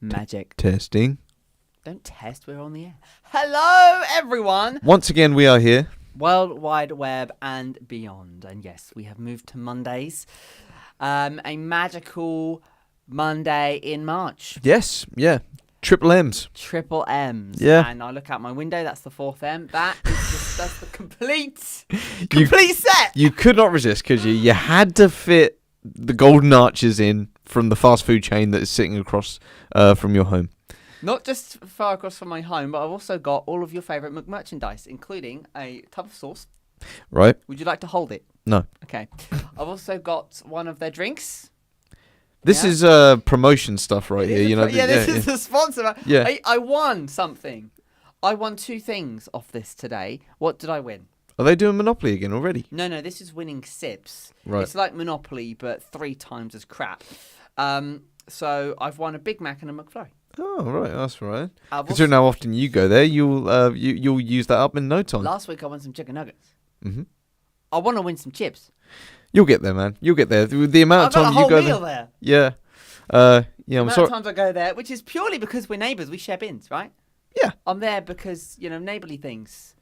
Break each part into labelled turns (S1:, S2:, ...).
S1: Magic.
S2: Testing.
S1: Don't test, we're on the air. Hello, everyone.
S2: Once again, we are here.
S1: World Wide Web and beyond. And yes, we have moved to Mondays. A magical Monday in March.
S2: Yes, yeah. Triple M's.
S1: Triple M's.
S2: Yeah.
S1: And I look out my window, that's the fourth M. That is just, that's the complete set.
S2: You could not resist, could you? You had to fit the golden arches in from the fast food chain that is sitting across from your home.
S1: Not just far across from my home, but I've also got all of your favourite merchandise, including a tub of sauce.
S2: Right.
S1: Would you like to hold it?
S2: No.
S1: Okay. I've also got one of their drinks.
S2: This is promotion stuff right here. You know.
S1: This is the sponsor.
S2: Yeah.
S1: I won something. I won two things off this today. What did I win?
S2: Are they doing Monopoly again already?
S1: No, this is winning sips.
S2: Right.
S1: It's like Monopoly, but 3 times as crap. So I've won a Big Mac and a McFlurry.
S2: Oh, right, that's right. Considering how often you go there, you'll use that up in no time.
S1: Last week I won some chicken nuggets.
S2: Mm-hmm.
S1: I want to win some chips.
S2: You'll get there, man. You'll get there. The amount of time you go
S1: there.
S2: Yeah.
S1: I'm
S2: sorry.
S1: The amount of times I go there, which is purely because we're neighbours. We share bins, right?
S2: Yeah.
S1: I'm there because, neighbourly things.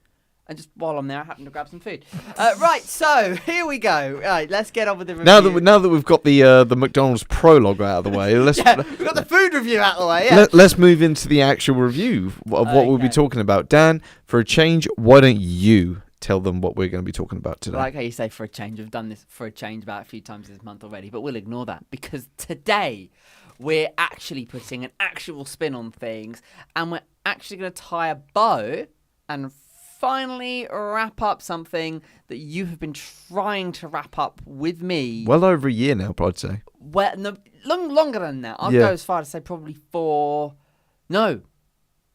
S1: And just while I'm there, I happen to grab some food. Right, so here we go. Right, let's get on with the review.
S2: Now that we've got the McDonald's prologue out of the way, we've
S1: got the food review out of the way. Yeah.
S2: Let's move into the actual review of what we'll be talking about. Dan, for a change, why don't you tell them what we're going to be talking about today?
S1: I like how you say for a change. I've done this for a change about a few times this month already, but we'll ignore that because today we're actually putting an actual spin on things, and we're actually going to tie a bow and finally wrap up something that you have been trying to wrap up with me.
S2: Well over a year now, I'd say.
S1: Well, no, longer than that. I'll go as far as to say probably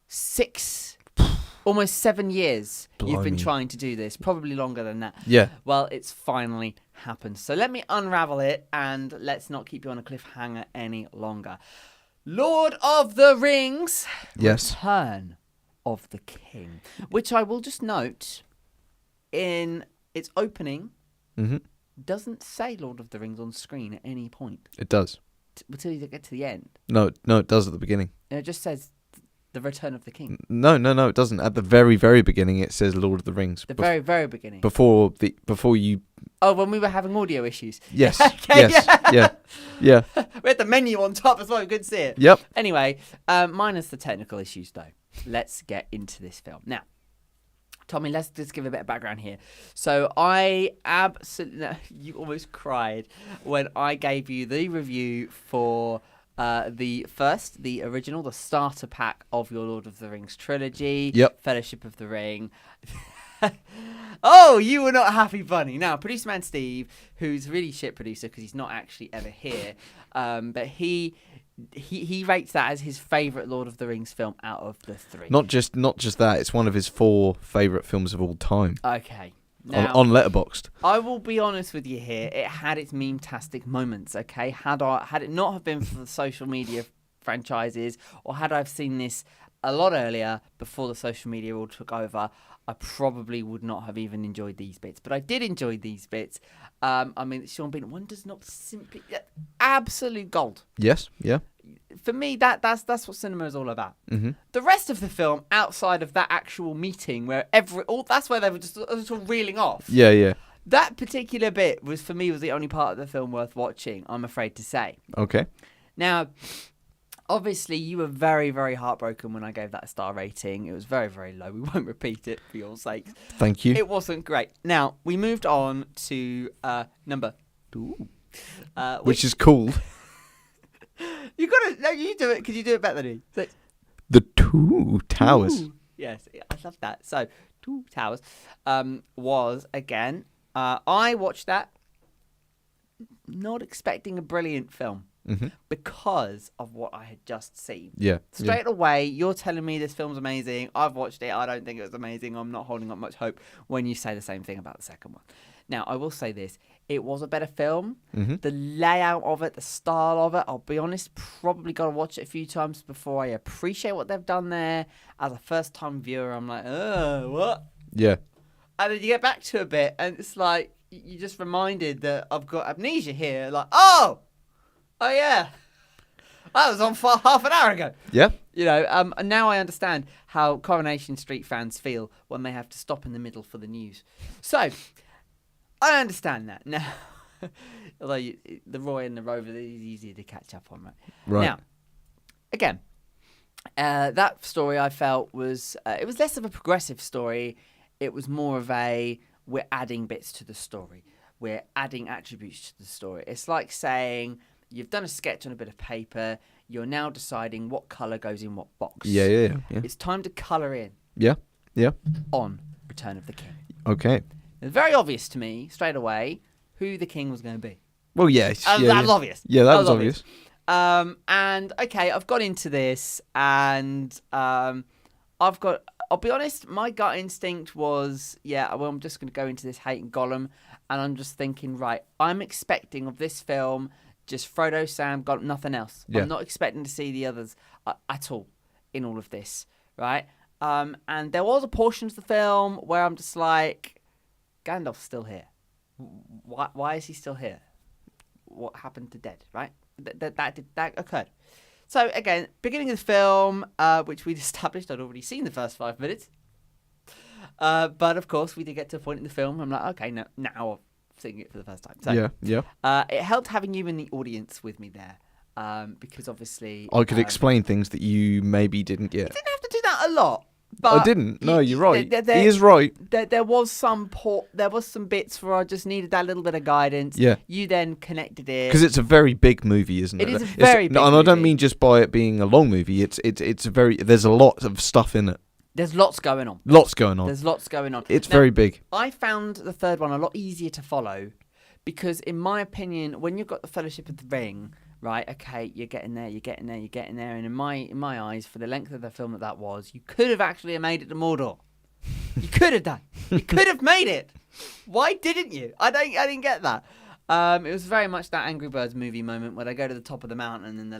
S1: 6, almost 7 years.
S2: Blimey.
S1: You've been trying to do this. Probably longer than that.
S2: Yeah.
S1: Well, it's finally happened. So let me unravel it and let's not keep you on a cliffhanger any longer. Lord of the Rings.
S2: Yes.
S1: Return of the King, which I will just note in its opening, doesn't say Lord of the Rings on screen at any point.
S2: It does.
S1: Until you get to the end.
S2: No, it does at the beginning.
S1: It just says the Return of the King.
S2: No, it doesn't. At the very, very beginning, it says Lord of the Rings.
S1: The very, very beginning.
S2: Before you.
S1: Oh, when we were having audio issues.
S2: Yes.
S1: Okay,
S2: yes. Yeah.
S1: We had the menu on top as well. We couldn't see it.
S2: Yep.
S1: Anyway, minus the technical issues though. Let's get into this film. Now, Tommy, let's just give a bit of background here. So I absolutely... You almost cried when I gave you the review for the original, the starter pack of your Lord of the Rings trilogy.
S2: Yep.
S1: Fellowship of the Ring. Oh, you were not happy, Bunny. Now, producer man Steve, who's really shit producer because he's not actually ever here, but he rates that as his favourite Lord of the Rings film out of the 3.
S2: Not just that. It's one of his 4 favourite films of all time.
S1: Okay. Now,
S2: on Letterboxd.
S1: I will be honest with you here. It had its meme-tastic moments, okay? Had it not have been for the social media franchises, or had I have seen this a lot earlier before the social media all took over, I probably would not have even enjoyed these bits. But I did enjoy these bits. Sean Bean, one does not simply... Absolute gold.
S2: Yes, yeah.
S1: For me, that's what cinema is all about.
S2: Mm-hmm.
S1: The rest of the film, outside of that actual meeting, where that's where they were just sort of reeling off.
S2: Yeah.
S1: That particular bit was the only part of the film worth watching, I'm afraid to say.
S2: Okay.
S1: Now, obviously, you were very, very heartbroken when I gave that a star rating. It was very, very low. We won't repeat it for your sakes.
S2: Thank you.
S1: It wasn't great. Now, we moved on to number 2.
S2: Which is called...
S1: You do it. Could you do it better than me? So,
S2: The Two Towers.
S1: Yes, I love that. So, Two Towers was, again, I watched that not expecting a brilliant film because of what I had just seen.
S2: Yeah.
S1: Straight away, you're telling me this film's amazing. I've watched it. I don't think it was amazing. I'm not holding up much hope when you say the same thing about the second one. Now, I will say this. It was a better film. The layout of it, the style of it, I'll be honest, probably got to watch it a few times before I appreciate what they've done there. As a first-time viewer, I'm like, what?
S2: Yeah.
S1: And then you get back to a bit, and it's like, you're just reminded that I've got amnesia here. Like, oh yeah. That was on for half an hour ago.
S2: Yeah.
S1: And now I understand how Coronation Street fans feel when they have to stop in the middle for the news. So, I understand that. Now, although the Roy and the Rover is easier to catch up on, right?
S2: Right.
S1: Now, again, that story I felt was, it was less of a progressive story. It was more of we're adding bits to the story. We're adding attributes to the story. It's like saying you've done a sketch on a bit of paper. You're now deciding what colour goes in what box.
S2: Yeah.
S1: It's time to colour in.
S2: Yeah.
S1: On Return of the King.
S2: Okay.
S1: It's very obvious to me straight away who the king was going to be.
S2: Well, yeah.
S1: That was obvious.
S2: Yeah, that was obvious.
S1: And okay, I've got into this, and I'll be honest, my gut instinct was, I'm just going to go into this hating Gollum, and I'm just thinking, right, I'm expecting of this film just Frodo, Sam, got nothing else.
S2: Yeah.
S1: I'm not expecting to see the others at all in all of this, right? And there was a portion of the film where I'm just like, Gandalf's still here. Why is he still here? What happened to Dead, right? That occurred. So again, beginning of the film, which we'd established, I'd already seen the first 5 minutes. But of course, we did get to a point in the film. I'm like, okay, now I'm seeing it for the first time. So, it helped having you in the audience with me there, because obviously
S2: I could explain things that you maybe didn't get.
S1: You didn't have to do that a lot. But
S2: I didn't. No, you're right.
S1: He
S2: is right.
S1: There was some bits where I just needed that little bit of guidance.
S2: Yeah.
S1: You then connected it.
S2: Because it's a very big movie, isn't it?
S1: It is a very big
S2: and I don't
S1: movie.
S2: mean just by it being a long movie. It's a very. There's a lot of stuff in it.
S1: There's lots going on.
S2: There's
S1: lots going on.
S2: It's very big.
S1: I found the third one a lot easier to follow because, in my opinion, when you've got the Fellowship of the Ring, right? Okay, you're getting there, and in my eyes, for the length of the film that was, you could have actually made it to Mordor. You could have done. You could have made it. Why didn't you? I didn't get that. It was very much that Angry Birds movie moment where they go to the top of the mountain and they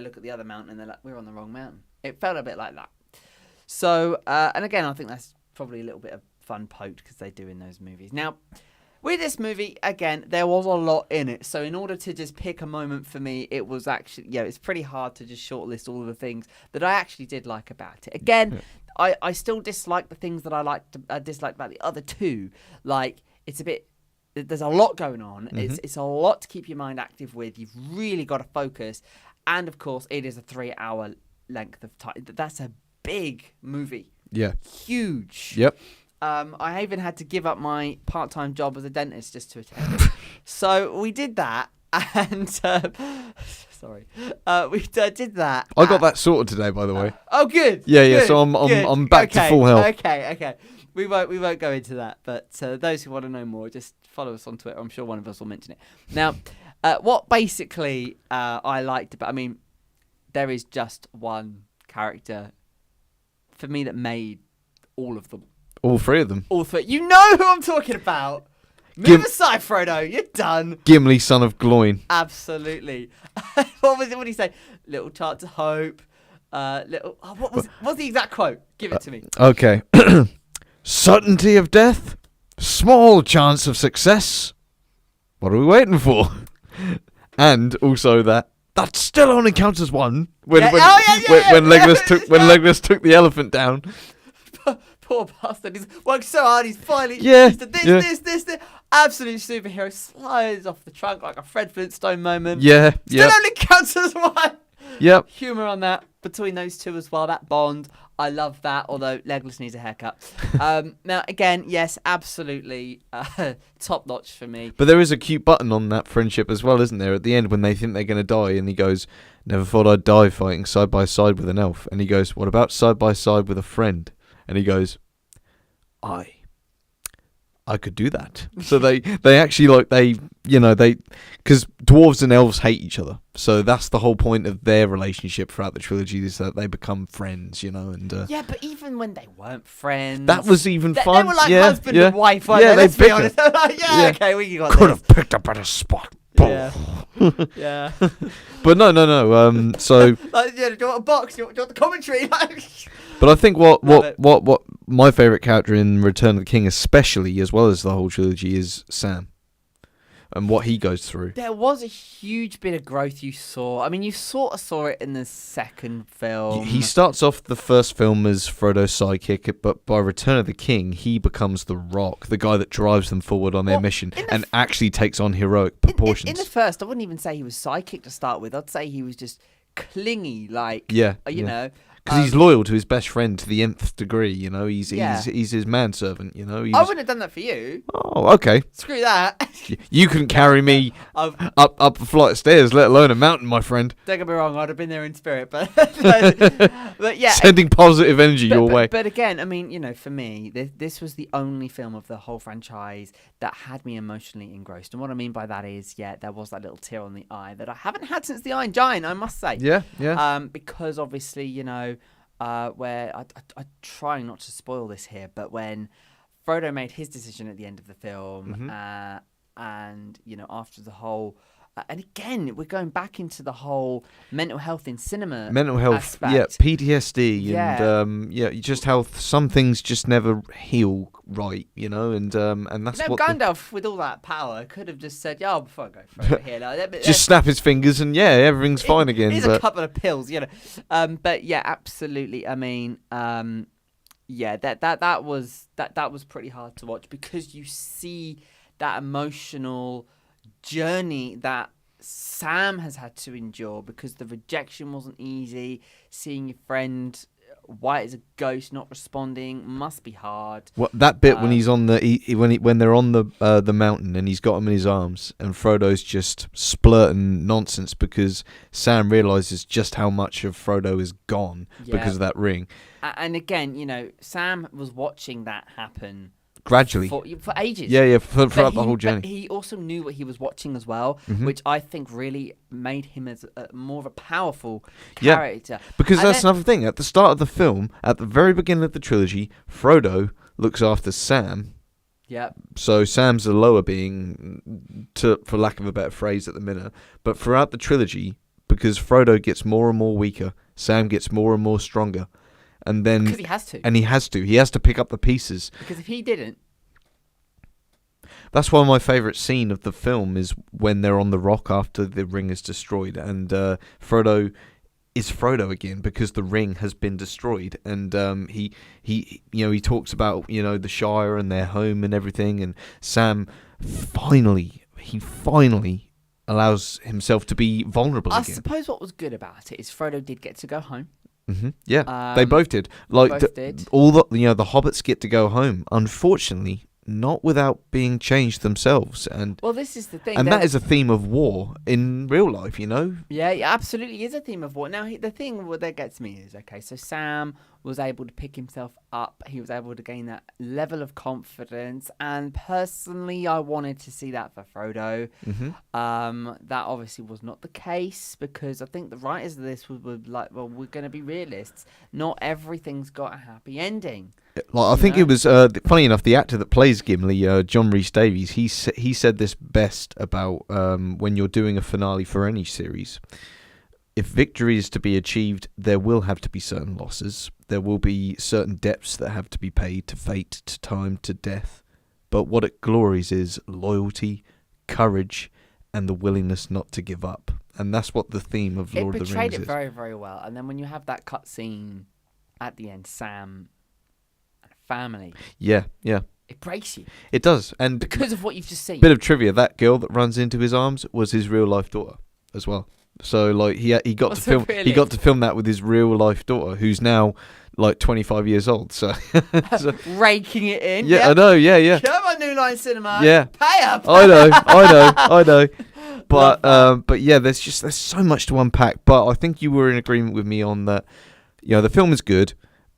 S1: look at the other mountain and they're like, we're on the wrong mountain. It felt a bit like that. So, and again, I think that's probably a little bit of fun poked because they do in those movies. Now, with this movie, again, there was a lot in it. So in order to just pick a moment for me, it was actually, it's pretty hard to just shortlist all of the things that I actually did like about it. Again, I still dislike the things that I disliked about the other two. Like, it's a bit, there's a lot going on. Mm-hmm. It's a lot to keep your mind active with. You've really got to focus. And of course, it is a 3-hour length of time. That's a big movie.
S2: Yeah.
S1: Huge.
S2: Yep.
S1: I even had to give up my part-time job as a dentist just to attend it. So we did that, and sorry, we did that.
S2: I got that sorted today, by the way.
S1: Oh, good.
S2: Yeah.
S1: Good,
S2: So I'm back to full health.
S1: Okay. We won't go into that, but those who want to know more, just follow us on Twitter. I'm sure one of us will mention it. Now, what basically I liked about, I mean, there is just one character for me that made all of them.
S2: All three of them.
S1: All three. You know who I'm talking about. Move aside, Frodo. You're done.
S2: Gimli, son of Gloin.
S1: Absolutely. What was it? What did he say? Little chance of hope. What's the exact quote? Give it to me.
S2: Okay. Certainty of death. Small chance of success. What are we waiting for? And also that still only counts as one. When Legolas took the elephant down.
S1: Poor bastard. He's worked so hard. He's finally...
S2: Yeah.
S1: He's this. Absolute superhero. Slides off the trunk like a Fred Flintstone moment.
S2: Yeah.
S1: Still only counts as one.
S2: Yep.
S1: Humour on that. Between those two as well. That bond. I love that. Although Legolas needs a haircut. Now, again, yes, absolutely. Top notch for me.
S2: But there is a cute button on that friendship as well, isn't there? At the end when they think they're going to die and he goes, never thought I'd die fighting side by side with an elf. And he goes, what about side by side with a friend? And he goes, I could do that. So they actually because dwarves and elves hate each other. So that's the whole point of their relationship throughout the trilogy is that they become friends, and
S1: yeah, but even when they weren't friends,
S2: that was even fun.
S1: They were like husband and wife, weren't they? Let's be honest. Like, okay, we got
S2: could have picked a better spot.
S1: Yeah. Yeah.
S2: But no. So
S1: like, do you want a box? Do you want the commentary?
S2: But I think what my favourite character in Return of the King, especially as well as the whole trilogy, is Sam. and what he goes through.
S1: There was a huge bit of growth you saw. I mean, you sort of saw it in the second film.
S2: He starts off the first film as Frodo's sidekick, but by Return of the King, he becomes the Rock, the guy that drives them forward on their mission, and actually takes on heroic proportions.
S1: In the first, I wouldn't even say he was sidekick to start with. I'd say he was just clingy, like, you know.
S2: Because he's loyal to his best friend to the nth degree, you know. He's his manservant, you know.
S1: I wouldn't have done that for you.
S2: Oh, okay.
S1: Screw that.
S2: You couldn't carry me up a flight of stairs, let alone a mountain, my friend.
S1: Don't get me wrong, I'd have been there in spirit, but yeah.
S2: Sending positive energy your way.
S1: But again, I mean, you know, for me, this was the only film of the whole franchise that had me emotionally engrossed. And what I mean by that is, there was that little tear on the eye that I haven't had since The Iron Giant, I must say.
S2: Yeah.
S1: Because obviously, you know, where I try not to spoil this here, but when Frodo made his decision at the end of the film, and you know, after the whole, and again, we're going back into the whole mental health in cinema.
S2: Mental health,
S1: aspect.
S2: PTSD, and just how some things just never heal right, you know, and that's what
S1: Gandalf with all that power could have just said, "Yeah, before I go Frodo here,
S2: just snap his fingers and everything's fine again."
S1: Here's a couple of pills, you know. But yeah, absolutely. I mean, that was pretty hard to watch because you see that emotional journey that Sam has had to endure because the rejection wasn't easy. Seeing your friend white as a ghost not responding must be hard.
S2: What that bit when he's on when they're on the mountain and he's got him in his arms and Frodo's just splurting nonsense because Sam realizes just how much of Frodo is gone because of that ring.
S1: And again, you know, Sam was watching that happen
S2: gradually
S1: for ages.
S2: Throughout the whole journey.
S1: But he also knew what he was watching as well, which I think really made him as more of a powerful character.
S2: Because that's another thing. At the start of the film, at the very beginning of the trilogy, Frodo looks after Sam.
S1: Yeah.
S2: So Sam's the lower being, for lack of a better phrase at the minute. But throughout the trilogy, because Frodo gets more and more weaker, Sam gets more and more stronger. And then,
S1: because he has to.
S2: And he has to pick up the pieces.
S1: Because if he didn't.
S2: That's why my favourite scene of the film is when they're on the rock after the ring is destroyed. And Frodo is Frodo again because the ring has been destroyed. And he talks about, you know, the Shire and their home and everything. And Sam finally allows himself to be vulnerable again. I
S1: suppose what was good about it is Frodo did get to go home.
S2: Yeah, they both did. Like all the the hobbits get to go home. Unfortunately, not without being changed themselves. And
S1: well, this is the thing,
S2: and that is a theme of war in real life. You know.
S1: Yeah, it absolutely is a theme of war. Now, the thing that gets me is so Sam was able to pick himself up. He was able to gain that level of confidence, and personally, I wanted to see that for Frodo. That obviously was not the case because I think the writers of this were like, well, we're going to be realists. Not everything's got a happy ending.
S2: Like I think it was funny enough. The actor that plays Gimli, John Rhys Davies, he said this best about when you're doing a finale for any series. If victory is to be achieved, there will have to be certain losses. There will be certain debts that have to be paid to fate, to time, to death. But what it glories is loyalty, courage, and the willingness not to give up. And that's what the theme of Lord of the Rings is. It
S1: portrayed it very, very well. And then when you have that cut scene at the end, Sam and family.
S2: Yeah.
S1: It breaks you.
S2: It does. And
S1: because of what you've just seen.
S2: Bit of trivia, that girl that runs into his arms was his real life daughter as well. So like he got to film
S1: really?
S2: He got to film that with his real life daughter, who's now like 25 years old. So
S1: raking it in.
S2: Yeah, yep. I know. Yeah.
S1: Come on, New Line Cinema.
S2: Yeah,
S1: pay up.
S2: I know. But yeah, there's so much to unpack. But I think you were in agreement with me on that. You know, the film is good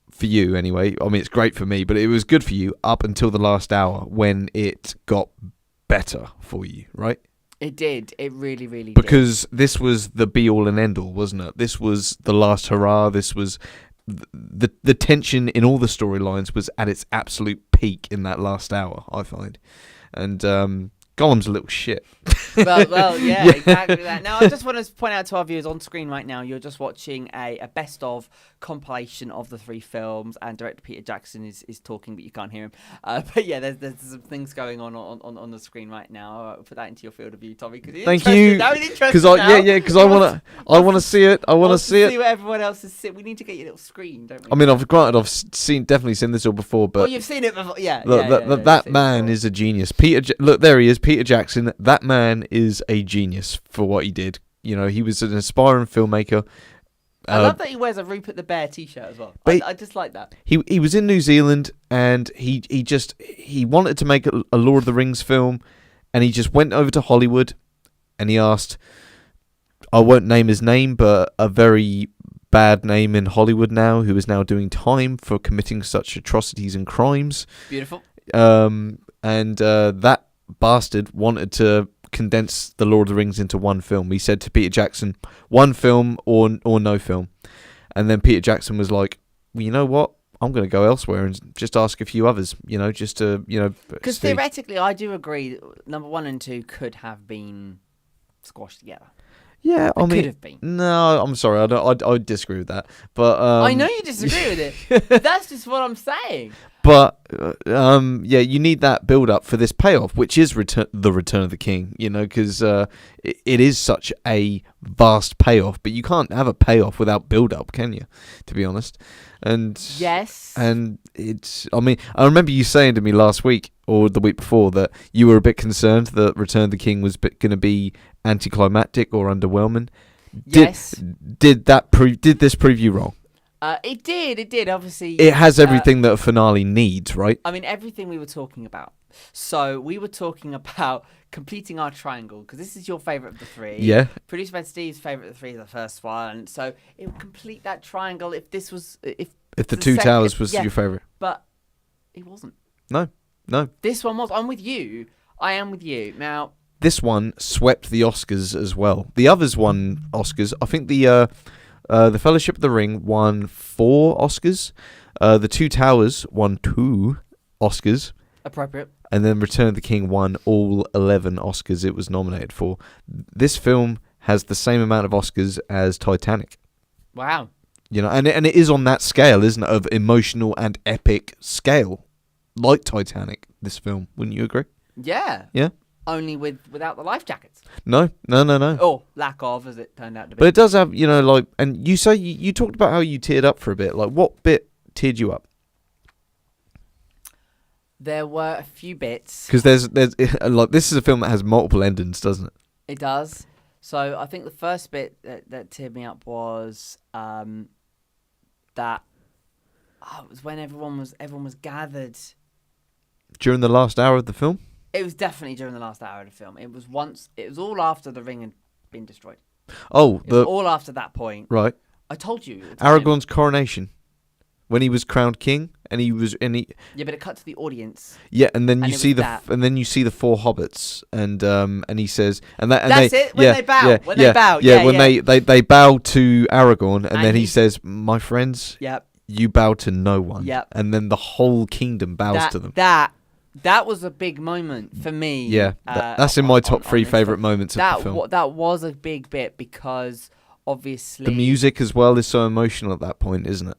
S2: for you anyway. I mean, it's great for me, but it was good for you up until the last hour when it got better for you, right?
S1: It did. It really, really
S2: did. Because this was the be-all and end-all, wasn't it? This was the last hurrah. This was the tension in all the storylines was at its absolute peak in that last hour, I find. And Gollum's a little shit.
S1: Well, yeah, exactly that. Now, I just want to point out to our viewers on screen right now, you're just watching a best of compilation of the 3 films, and director Peter Jackson is talking, but you can't hear him. But yeah, there's some things going on the screen right now. Put that into your field of view, Tommy.
S2: Thank you. Because I want to see it. I want to see it.
S1: See what everyone else is seeing. We need to get your little screen, don't we?
S2: I mean, I've definitely seen this all before, but
S1: you've seen it before, yeah.
S2: That man is a genius. Look, there he is, Peter Jackson. That man is a genius for what he did. You know, he was an aspiring filmmaker.
S1: I love that he wears a Rupert the Bear t-shirt as well. I just like that.
S2: He was in New Zealand, and he wanted to make a Lord of the Rings film, and he just went over to Hollywood, and he asked, I won't name his name, but a very bad name in Hollywood now, who is now doing time for committing such atrocities and crimes.
S1: Beautiful.
S2: And that bastard wanted to condense the Lord of the Rings into one film. He said to Peter Jackson, one film or no film. And then Peter Jackson was like, well, you know what? I'm going to go elsewhere and just ask a few others, just to,
S1: Because theoretically, I do agree, number 1 and 2 could have been squashed together.
S2: Yeah, I mean,
S1: could have been.
S2: No, I'm sorry, I disagree with that. But
S1: I know you disagree with it. That's just what I'm saying.
S2: But yeah, you need that build up for this payoff, which is the Return of the King. Because it is such a vast payoff. But you can't have a payoff without build up, can you? To be honest. And
S1: yes.
S2: And it's. I mean, I remember you saying to me last week or the week before that you were a bit concerned that Return of the King was going to be anticlimactic or underwhelming.
S1: Yes.
S2: Did this prove you wrong?
S1: It did. Obviously,
S2: it has everything that a finale needs, right?
S1: I mean, everything we were talking about. So we were talking about completing our triangle, because this is your favourite of the 3.
S2: Yeah.
S1: Producer Ben Steve's favourite of the 3 is the first one. So it would complete that triangle if this was if
S2: the Two Towers was your favourite.
S1: But it wasn't.
S2: No.
S1: This one was. I'm with you. I am with you. Now,
S2: this one swept the Oscars as well. The others won Oscars. I think the Fellowship of the Ring won 4 Oscars. The Two Towers won 2 Oscars.
S1: Appropriate.
S2: And then Return of the King won all 11 Oscars it was nominated for. This film has the same amount of Oscars as Titanic.
S1: Wow.
S2: And it is on that scale, isn't it, of emotional and epic scale. Like Titanic, this film. Wouldn't you agree?
S1: Yeah.
S2: Yeah?
S1: Only without the life jackets.
S2: No.
S1: Or lack of, as it turned out to be.
S2: But it does have, and you say you talked about how you teared up for a bit. Like, what bit teared you up?
S1: There were a few bits.
S2: Because there's like, this is a film that has multiple endings, doesn't it?
S1: It does. So I think the first bit that teared me up was that it was when everyone was gathered.
S2: During the last hour of the film?
S1: It was definitely during the last hour of the film. It was all after the ring had been destroyed.
S2: Oh,
S1: it was all after that point.
S2: Right.
S1: I told you.
S2: Aragorn's coronation. When he was crowned king, and he.
S1: Yeah, but it cut to the audience.
S2: Yeah, and then you see the 4 hobbits, and he says, that's
S1: it. When they bow.
S2: They bow to Aragorn, and then he says, "My friends,
S1: yep,
S2: you bow to no one."
S1: Yep.
S2: And then the whole kingdom bows to them.
S1: That was a big moment for me.
S2: Yeah, that's in my top 3 favourite moments of the film.
S1: That was a big bit because obviously
S2: the music as well is so emotional at that point, isn't it?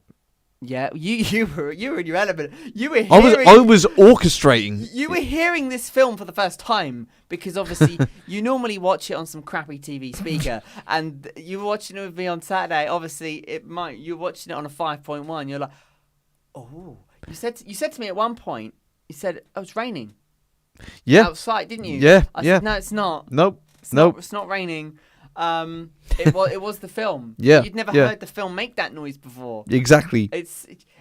S1: Yeah, you were in your element. You were.
S2: I was orchestrating.
S1: You were hearing this film for the first time because obviously you normally watch it on some crappy TV speaker, and you were watching it with me on Saturday. Obviously, you're watching it on a 5.1. You're like, oh. You said to me at one point. You said, oh, it's raining.
S2: Yeah.
S1: Outside, didn't you?
S2: Yeah.
S1: I said, no, it's not.
S2: Nope.
S1: It's not raining. It was the film.
S2: Yeah.
S1: You'd never heard the film make that noise before.
S2: Exactly.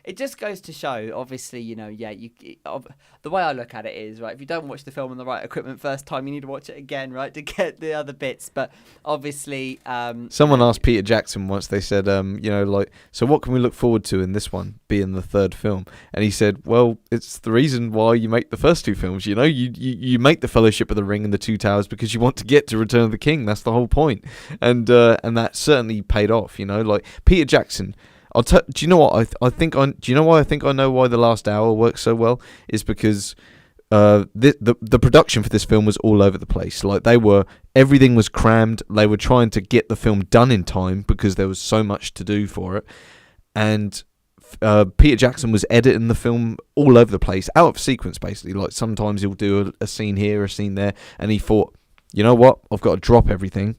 S1: It just goes to show, obviously, the way I look at it is, right, if you don't watch the film on the right equipment first time, you need to watch it again, right, to get the other bits. But obviously...
S2: Someone asked Peter Jackson once, they said, so what can we look forward to in this one, being the 3rd film? And he said, well, it's the reason why you make the first 2 films, you make the Fellowship of the Ring and the Two Towers because you want to get to Return of the King. That's the whole point. And that certainly paid off, like Peter Jackson... do you know what? Do you know why I think I know why The Last Hour works so well? Is because the production for this film was all over the place. Like everything was crammed. They were trying to get the film done in time because there was so much to do for it. And Peter Jackson was editing the film all over the place, out of sequence basically. Like sometimes he'll do a scene here, a scene there, and he thought, you know what, I've got to drop everything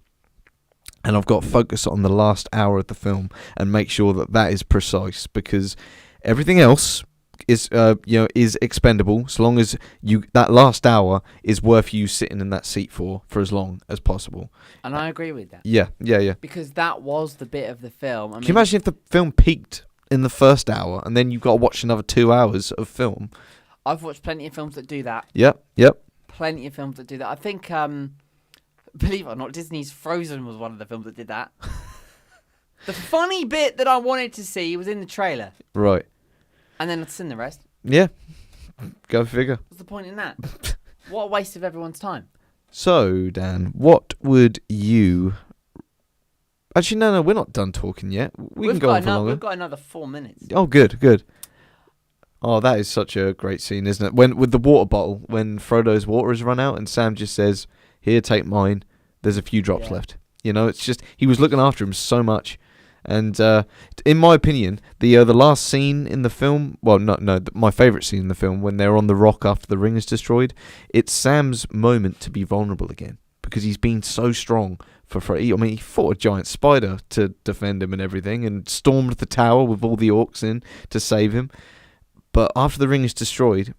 S2: and I've got to focus on the last hour of the film and make sure that is precise, because everything else is expendable so long as that last hour is worth you sitting in that seat for as long as possible.
S1: And I agree with that.
S2: Yeah.
S1: Because that was the bit of the film.
S2: Can you imagine if the film peaked in the first hour and then you've got to watch another 2 hours of film?
S1: I've watched plenty of films that do that.
S2: Yep.
S1: Plenty of films that do that. I think, believe it or not, Disney's Frozen was one of the films that did that. The funny bit that I wanted to see was in the trailer.
S2: Right.
S1: And then I'd seen the rest.
S2: Yeah. Go figure.
S1: What's the point in that? What a waste of everyone's time.
S2: So, Dan, what would you... Actually, no, we're not done talking yet. We can go on for longer.
S1: We've got another 4 minutes.
S2: Oh, good. Oh, that is such a great scene, isn't it? When with the water bottle, when Frodo's water has run out and Sam just says, "Here, take mine. There's a few drops left." You know, it's just he was looking after him so much. And in my opinion, the last scene in the film, my favourite scene in the film, when they're on the rock after the ring is destroyed, it's Sam's moment to be vulnerable again, because he's been so strong he fought a giant spider to defend him and everything, and stormed the tower with all the orcs in to save him. But after the ring is destroyed,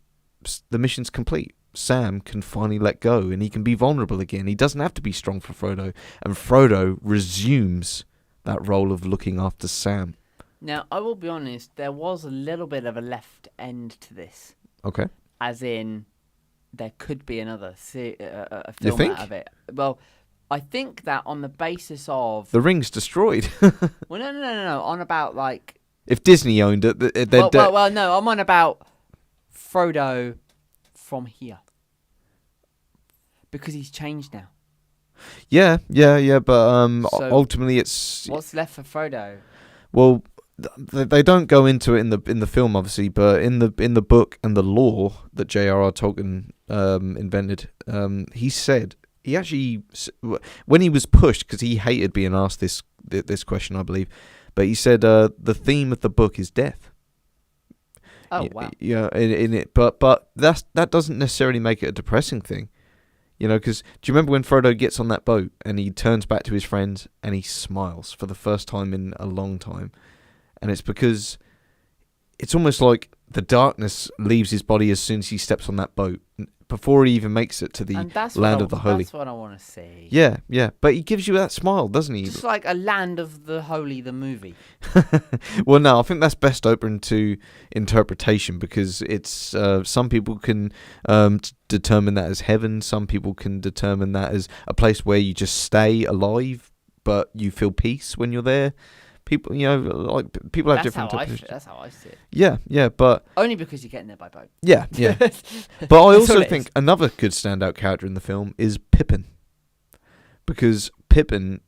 S2: the mission's complete. Sam can finally let go, and he can be vulnerable again. He doesn't have to be strong for Frodo, and Frodo resumes that role of looking after Sam.
S1: Now, I will be honest, there was a little bit of a left end to this.
S2: Okay.
S1: As in, there could be another a film out of it. Well, I think that on the basis of...
S2: The ring's destroyed.
S1: Well, no. On about, like...
S2: If Disney owned it, they'd...
S1: Well, no, I'm on about Frodo from here. Because he's changed now.
S2: Yeah, but
S1: So
S2: ultimately it's...
S1: What's left for Frodo?
S2: Well, they don't go into it in the film, obviously, but in the book and the lore that J.R.R. Tolkien invented, he said... He actually, when he was pushed, because he hated being asked this question, I believe, but he said the theme of the book is death.
S1: Oh, wow.
S2: Yeah, in it, but that doesn't necessarily make it a depressing thing, you know. Because do you remember when Frodo gets on that boat and he turns back to his friends and he smiles for the first time in a long time, and it's because it's almost like the darkness leaves his body as soon as he steps on that boat, before he even makes it to the land of the holy.
S1: That's what I want to see.
S2: Yeah. But he gives you that smile, doesn't he?
S1: Just like a Land of the Holy, the movie.
S2: Well, no, I think that's best open to interpretation, because it's some people can determine that as heaven. Some people can determine that as a place where you just stay alive, but you feel peace when you're there. People, people have different interpretations.
S1: That's how I see it.
S2: Yeah, but...
S1: Only because you're getting there by boat.
S2: Yeah. But I also think another good standout character in the film is Pippin. Because Pippin,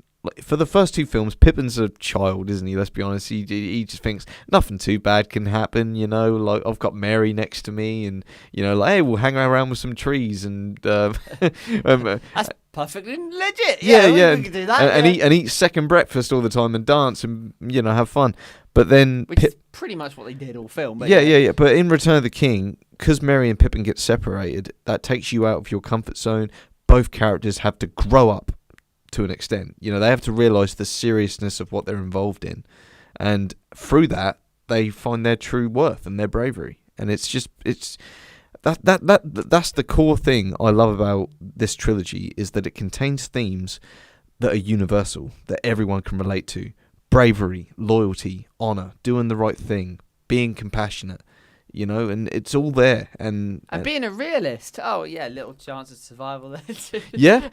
S2: for the first two films, Pippin's a child, isn't he? Let's be honest. He just thinks nothing too bad can happen, like I've got Mary next to me, and, like, hey, we'll hang around with some trees, and...
S1: That's perfectly legit.
S2: Yeah.
S1: We can do that.
S2: And eat second breakfast all the time and dance and, have fun. But then...
S1: Which is pretty much what they did all film. But
S2: yeah. But in Return of the King, because Merry and Pippin get separated, that takes you out of your comfort zone. Both characters have to grow up to an extent. They have to realise the seriousness of what they're involved in. And through that, they find their true worth and their bravery. And it's that's the core thing I love about this trilogy, is that it contains themes that are universal, that everyone can relate to. Bravery, loyalty, honour, doing the right thing, being compassionate, and it's all there. And
S1: being a realist. Oh, yeah, little chance of survival there too.
S2: Yeah.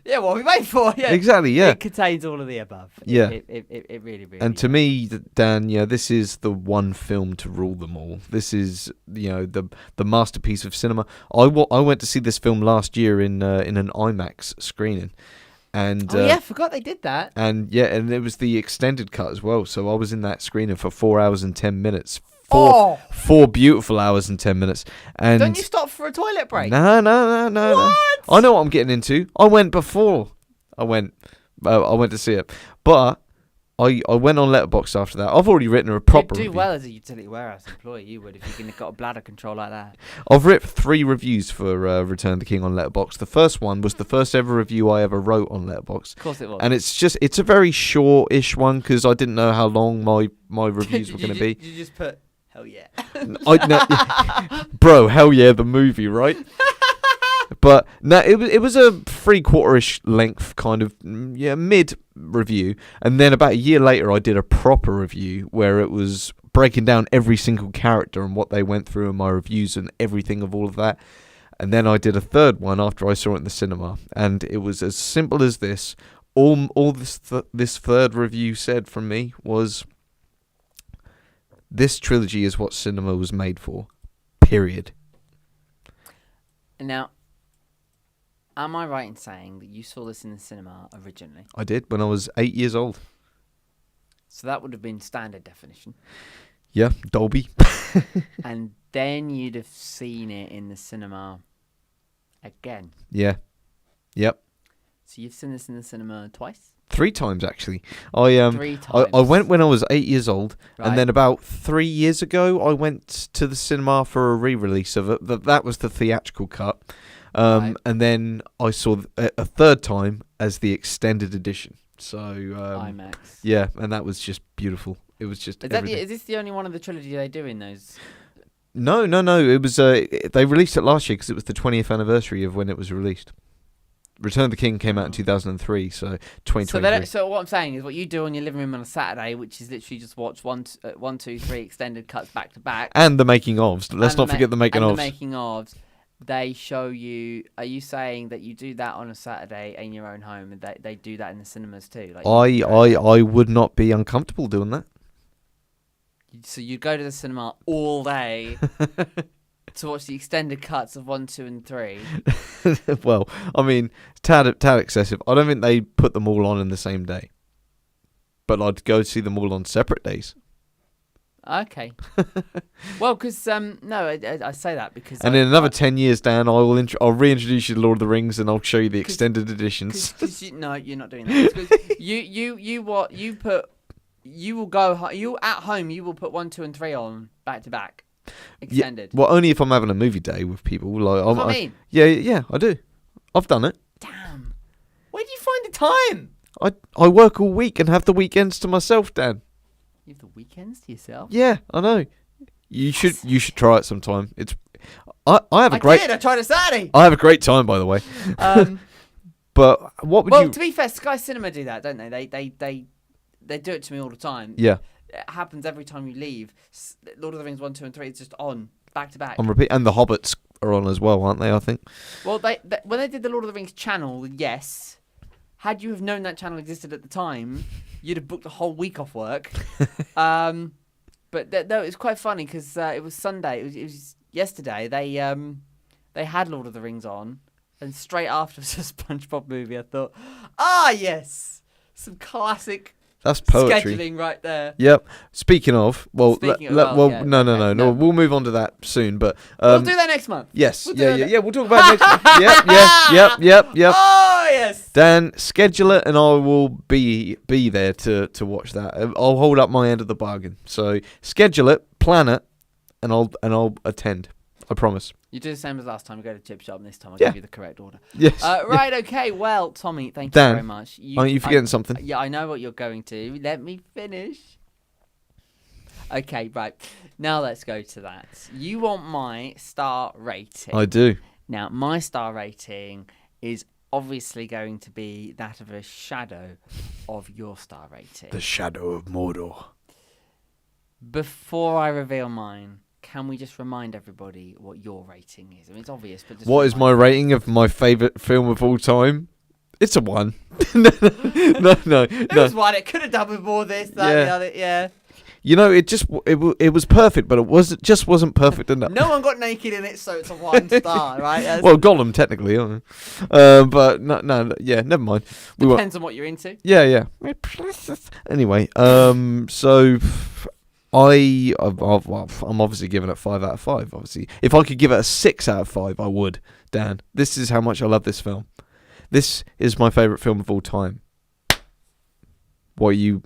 S1: Yeah, what are we waiting for? Yeah,
S2: exactly. Yeah,
S1: it contains all of the above.
S2: Yeah,
S1: it really.
S2: And to me, Dan, this is the one film to rule them all. This is the masterpiece of cinema. I went to see this film last year in an IMAX screening, and
S1: I forgot they did that.
S2: And it was the extended cut as well. So I was in that screening for 4 hours and 10 minutes. 4 beautiful hours and 10 minutes. And
S1: Don't you stop for a toilet break?
S2: No.
S1: What?
S2: I know what I'm getting into. I went before I went to see it, but I went on Letterboxd after that. I've already written a proper
S1: You'd do
S2: review.
S1: well as a utility warehouse employee. You would if you got a bladder control like that.
S2: I've written 3 reviews for Return of the King on Letterboxd. The first one was the first ever review I ever wrote on Letterboxd.
S1: Of course it was.
S2: And it's a very short-ish one because I didn't know how long my reviews were going to be.
S1: You just put hell yeah.
S2: Bro, hell yeah, the movie, right? But no, it was a 3/4-ish length kind of mid review, and then about a year later I did a proper review where it was breaking down every single character and what they went through in my reviews and everything of all of that. And then I did a third one after I saw it in the cinema, and it was as simple as this. All this third review said from me was, this trilogy is what cinema was made for. Period.
S1: Now, am I right in saying that you saw this in the cinema originally?
S2: I did when I was 8 years old.
S1: So that would have been standard definition.
S2: Yeah, Dolby.
S1: And then you'd have seen it in the cinema again.
S2: Yeah. Yep.
S1: So you've seen this in the cinema twice?
S2: 3 times actually. I
S1: 3 times.
S2: I went when I was 8 years old,
S1: Right.
S2: and then about 3 years ago I went to the cinema for a re-release of it. That was the theatrical cut.
S1: Right.
S2: And then I saw a third time as the extended edition. So
S1: IMAX.
S2: yeah, and that was just beautiful. It was just everything.
S1: Is this the only one of the trilogy they do in those?
S2: No. It was they released it last year because it was the 20th anniversary of when it was released. Return of the King came out in 2003, so 2023.
S1: So what I'm saying is, what you do on your living room on a Saturday, which is literally just watch 1, 2, 3 extended cuts back to back,
S2: And the making ofs. Let's not forget the making
S1: and
S2: ofs.
S1: the making ofs. They show you. Are you saying that you do that on a Saturday in your own home, and they do that in the cinemas too? Like
S2: I would not be uncomfortable doing that.
S1: So you go to the cinema all day to watch the extended cuts of 1, 2, and 3.
S2: Well, I mean, tad excessive. I don't think they put them all on in the same day. But I'd go see them all on separate days.
S1: Okay. Well, because no, I say that because.
S2: And in another 10 years, Dan, I'll reintroduce you to Lord of the Rings, and I'll show you the extended editions.
S1: No, you're not doing that. 'Cause you will go. You at home. You will put 1, 2, and 3 on back to back, extended.
S2: Yeah, well, only if I'm having a movie day with people. Like,
S1: That's what I mean.
S2: Yeah, I do. I've done it.
S1: Damn. Where do you find the time?
S2: I work all week and have the weekends to myself, Dan.
S1: You have the weekends to yourself.
S2: Yeah, I know. You should try it sometime. I have a great.
S1: I tried it Saturday.
S2: I have a great time, by the way. But what would you?
S1: Well, to be fair, Sky Cinema do that, don't they? They do it to me all the time.
S2: Yeah.
S1: It happens every time you leave. Lord of the Rings 1, 2, and 3 is just on back to back.
S2: On repeat, and the Hobbits are on as well, aren't they? I think.
S1: Well, when they did the Lord of the Rings channel, yes. Had you have known that channel existed at the time, you'd have booked a whole week off work. But no, it was quite funny because it was Sunday. It was yesterday. They had Lord of the Rings on, and straight after was a SpongeBob movie. I thought, yes, some classic.
S2: That's poetry.
S1: Scheduling right there.
S2: Yep. Speaking of, well,
S1: Yeah,
S2: no,
S1: okay,
S2: no. We'll move on to that soon. But
S1: we'll do that next month.
S2: yes,
S1: We'll do
S2: yeah.
S1: that
S2: We'll talk about it next. Yep.
S1: Oh yes.
S2: Dan, schedule it, and I will be there to watch that. I'll hold up my end of the bargain. So schedule it, plan it, and I'll attend. I promise.
S1: You do the same as last time. You go to Chip Shop, and this time I'll
S2: Yeah.
S1: give you the correct order.
S2: Yes.
S1: Right, okay. Well, Tommy, thank you
S2: Dan,
S1: very much.
S2: Aren't you forgetting something?
S1: Yeah, I know what you're going to. Let me finish. Okay, right. Now let's go to that. You want my star rating.
S2: I do.
S1: Now, my star rating is obviously going to be that of a shadow of your star rating.
S2: The Shadow of Mordor.
S1: Before I reveal mine, can we just remind everybody what your rating is? I mean, it's obvious, but just
S2: What is my rating of my favourite film of all time? It's a 1. No.
S1: It was one. It could have done with more this, that,
S2: Yeah.
S1: the other. Yeah.
S2: You know, it was perfect, but it wasn't perfect enough.
S1: No one got naked in it, so it's a 1 star, right? That's-
S2: Well, Gollum technically, but no, yeah, never mind.
S1: depends on what you're into.
S2: Yeah. Anyway, so I'm obviously giving it 5 out of 5. Obviously, if I could give it a 6 out of 5, I would. Dan, this is how much I love this film. This is my favourite film of all time. What are you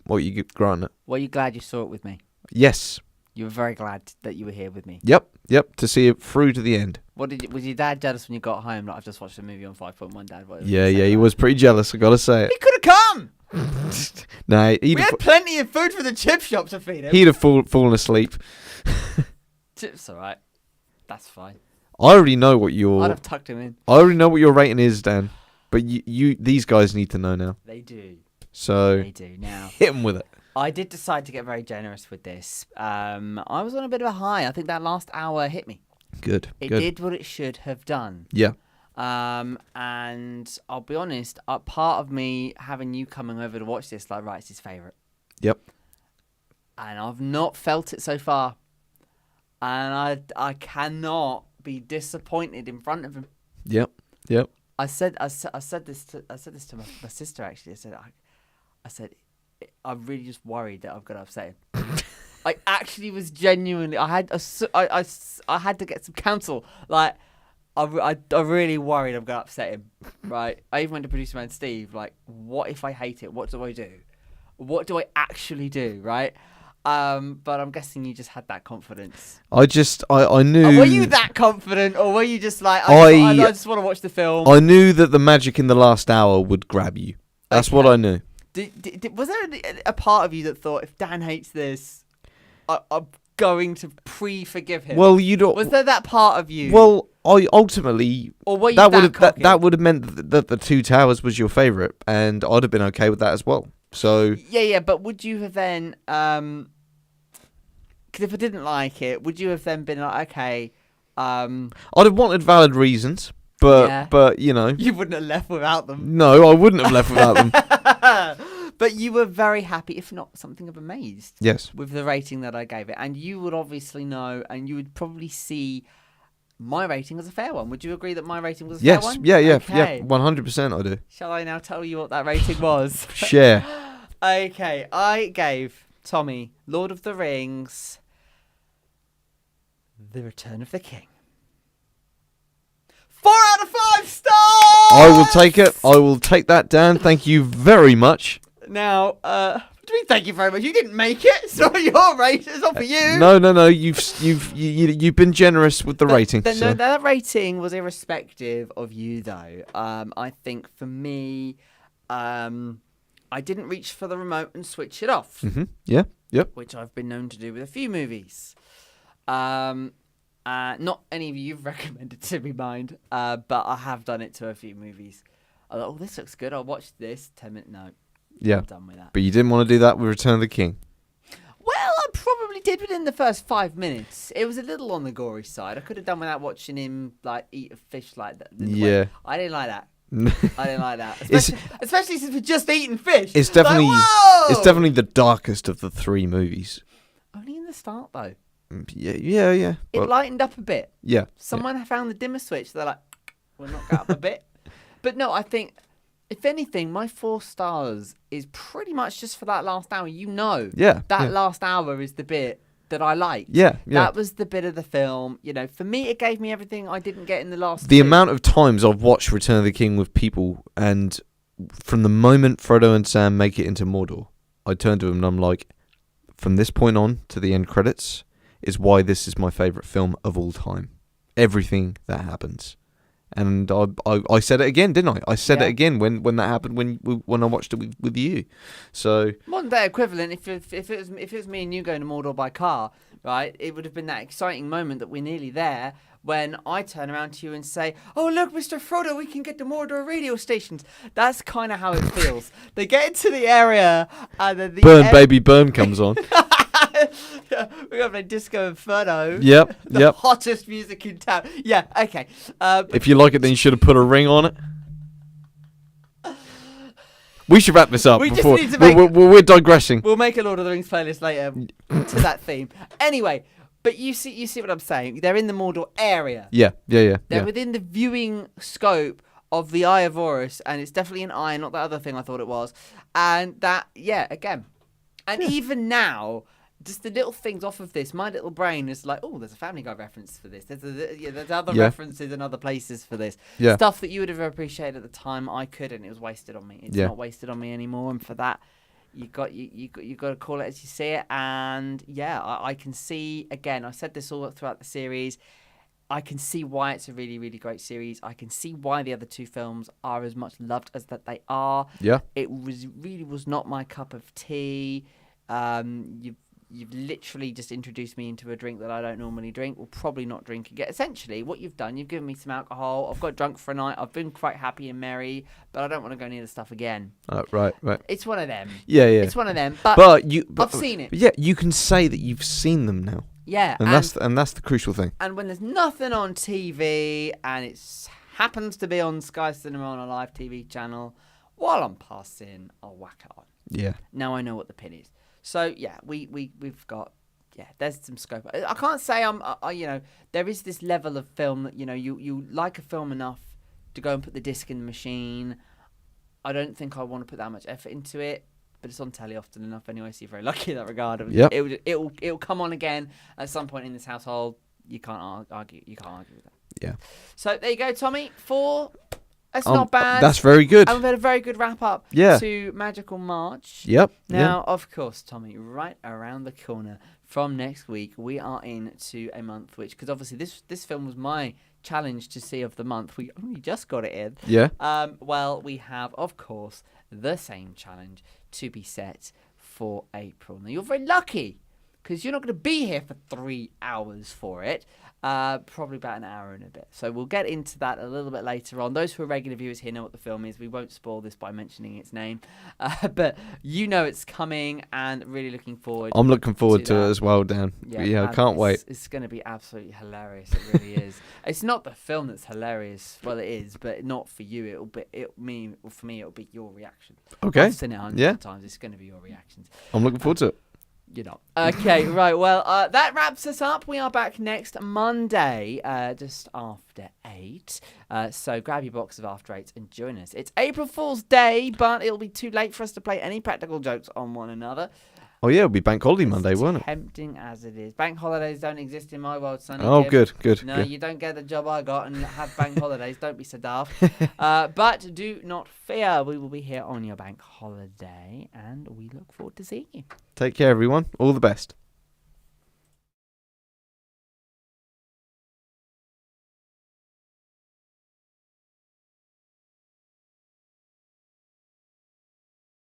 S2: granting it?
S1: Were you glad you saw it with me?
S2: Yes.
S1: You were very glad that you were here with me.
S2: Yep. To see it through to the end.
S1: Was your dad jealous when you got home? Like, I've just watched a movie on 5.1, Dad.
S2: Yeah, he was pretty jealous. I gotta say it.
S1: He could have come.
S2: Nah,
S1: We had plenty of food for the chip shop to feed him.
S2: he'd have fallen asleep.
S1: Chips, all right. That's fine.
S2: I already know what
S1: I'd have tucked him in.
S2: I already know what your rating is, Dan. But these guys need to know now.
S1: They do.
S2: So
S1: They do now.
S2: hit them with it.
S1: I did decide to get very generous with this. I was on a bit of a high. I think that last hour hit me.
S2: Good.
S1: It did what it should have done.
S2: Yeah.
S1: And I'll be honest, part of me having you coming over to watch this, like, right, it's his favourite.
S2: Yep.
S1: And I've not felt it so far. And I cannot be disappointed in front of him.
S2: Yep.
S1: I said this to my sister, actually. I said I'm really just worried that I'm gonna upset him. I actually was genuinely. I had to get some counsel. Like, I really worried I'm gonna upset him. Right. I even went to producer man Steve. Like, what if I hate it? What do I do? What do I actually do? Right. But I'm guessing you just had that confidence.
S2: I knew.
S1: Were you that confident, or were you just like, I just want to watch the film?
S2: I knew that the magic in the last hour would grab you. That's what I knew.
S1: Was there a part of you that thought, if Dan hates this, I'm going to forgive him?
S2: Well, you don't.
S1: Was there that part of you?
S2: Well, I ultimately.
S1: Or were you
S2: that would have meant that the Two Towers was your favourite, and I'd have been okay with that as well. So.
S1: Yeah. But would you have then? Because if I didn't like it, would you have then been like, okay?
S2: I'd have wanted valid reasons, but you know.
S1: You wouldn't have left without them.
S2: No, I wouldn't have left without them.
S1: But you were very happy, if not something of amazed.
S2: Yes.
S1: With the rating that I gave it. And you would obviously know, and you would probably see my rating as a fair one. Would you agree that my rating was a fair one?
S2: Yeah,
S1: okay.
S2: 100% I do.
S1: Shall I now tell you what that rating was?
S2: Share.
S1: Okay, I gave Tommy Lord of the Rings, The Return of the King. 4 out of 5 stars!
S2: I will take it. I will take that, Dan. Thank you very much.
S1: Now, what do you mean thank you very much? You didn't make it. It's not your rating. It's not for you.
S2: No. You've been generous with the rating.
S1: No, that rating was irrespective of you, though. I think for me, I didn't reach for the remote and switch it off.
S2: Mm-hmm. Yeah. Yep.
S1: Which I've been known to do with a few movies. Not any of you you've recommended to me, mind. But I have done it to a few movies. I thought, oh, this looks good. I'll watch this. 10 minutes. No.
S2: Yeah.
S1: I'm done with that.
S2: But you didn't want to do that with Return of the King.
S1: Well, I probably did within the first 5 minutes. It was a little on the gory side. I could have done without watching him like eat a fish like that.
S2: Yeah.
S1: I didn't like that. I didn't like that. Especially since we're just eating fish.
S2: It's definitely
S1: like,
S2: it's definitely the darkest of the 3 movies.
S1: Only in the start though.
S2: Yeah.
S1: It lightened up a bit.
S2: Yeah.
S1: Someone found the dimmer switch. They're like, we'll knock up a bit. But no, I think, if anything, my 4 stars is pretty much just for that last hour. That last hour is the bit that I liked.
S2: Yeah.
S1: That was the bit of the film. You know, for me, it gave me everything I didn't get in the last.
S2: The amount of times I've watched Return of the King with people, and from the moment Frodo and Sam make it into Mordor, I turn to them and I'm like, from this point on to the end credits is why this is my favourite film of all time. Everything that happens. And I said it again, didn't I? I said it again when that happened when I watched it with you. So
S1: modern day equivalent. If it was me and you going to Mordor by car, right? It would have been that exciting moment that we're nearly there. When I turn around to you and say, "Oh look, Mr. Frodo, we can get to Mordor radio stations." That's kind of how it feels. They get into the area and then
S2: Burn Baby Burn comes on.
S1: We got a Disco Inferno.
S2: Yep.
S1: The hottest music in town. Yeah, okay.
S2: If you like it, then you should have put a ring on it. We should wrap this up. We're digressing.
S1: We'll make a Lord of the Rings playlist later to that theme. Anyway, but you see what I'm saying? They're in the Mordor area.
S2: Yeah.
S1: They're within the viewing scope of the Eye of Horus, and it's definitely an eye, not the other thing I thought it was. And that, again. And even now, just the little things off of this, my little brain is like, oh, there's a Family Guy reference for this. There's other references in other places for this.
S2: Yeah.
S1: Stuff that you would have appreciated at the time, I couldn't. It was wasted on me. It's not wasted on me anymore, and for that, you got to call it as you see it. And yeah, I can see, again, I said this all throughout the series, I can see why it's a really, really great series. I can see why the other two films are as much loved as that they are.
S2: Yeah.
S1: It really was not my cup of tea. You've literally just introduced me into a drink that I don't normally drink. Will probably not drink again. Essentially, what you've done, you've given me some alcohol. I've got drunk for a night. I've been quite happy and merry, but I don't want to go near the stuff again.
S2: Right.
S1: It's one of them.
S2: Yeah.
S1: It's one of them. But I've seen it.
S2: Yeah, you can say that you've seen them now.
S1: Yeah.
S2: And that's the crucial thing.
S1: And when there's nothing on TV and it happens to be on Sky Cinema on a live TV channel, while I'm passing, I'll whack it on.
S2: Yeah.
S1: Now I know what the pin is. So yeah, we've got, there's some scope. I can't say there is this level of film that you like a film enough to go and put the disc in the machine. I don't think I want to put that much effort into it, but it's on telly often enough anyway, so you're very lucky in that regard.
S2: Yep.
S1: It'll come on again at some point in this household. You can't argue with that.
S2: Yeah.
S1: So there you go, Tommy. 4. That's not bad.
S2: That's very good.
S1: And we've had a very good wrap up to Magical March.
S2: Yep.
S1: Now, of course, Tommy, right around the corner from next week, we are into a month because obviously this film was my challenge to see of the month. We only just got it in.
S2: Yeah.
S1: Well, we have, of course, the same challenge to be set for April. Now, you're very lucky because you're not going to be here for 3 hours for it. Probably about an hour and a bit. So we'll get into that a little bit later on. Those who are regular viewers here know what the film is. We won't spoil this by mentioning its name. But you know it's coming and really looking forward.
S2: I'm looking forward to it as well, Dan. Yeah, I can't wait.
S1: It's going to be absolutely hilarious. It really is. It's not the film that's hilarious. Well, it is, but not for you. For me, it'll be your reaction.
S2: Okay.
S1: I've seen it 100 times. It's going to be your reactions.
S2: I'm looking forward to it.
S1: You're not. Okay, right. Well, that wraps us up. We are back next Monday, just after 8. So grab your box of After 8 and join us. It's April Fool's Day, but it'll be too late for us to play any practical jokes on one another.
S2: Oh, yeah, it'll be Bank Holiday Monday, won't it?
S1: Tempting as it is. Bank holidays don't exist in my world, Sonny.
S2: Oh, good.
S1: No, you don't get the job I got and have bank holidays. Don't be so daft. But do not fear. We will be here on your bank holiday, and we look forward to seeing you.
S2: Take care, everyone. All the best.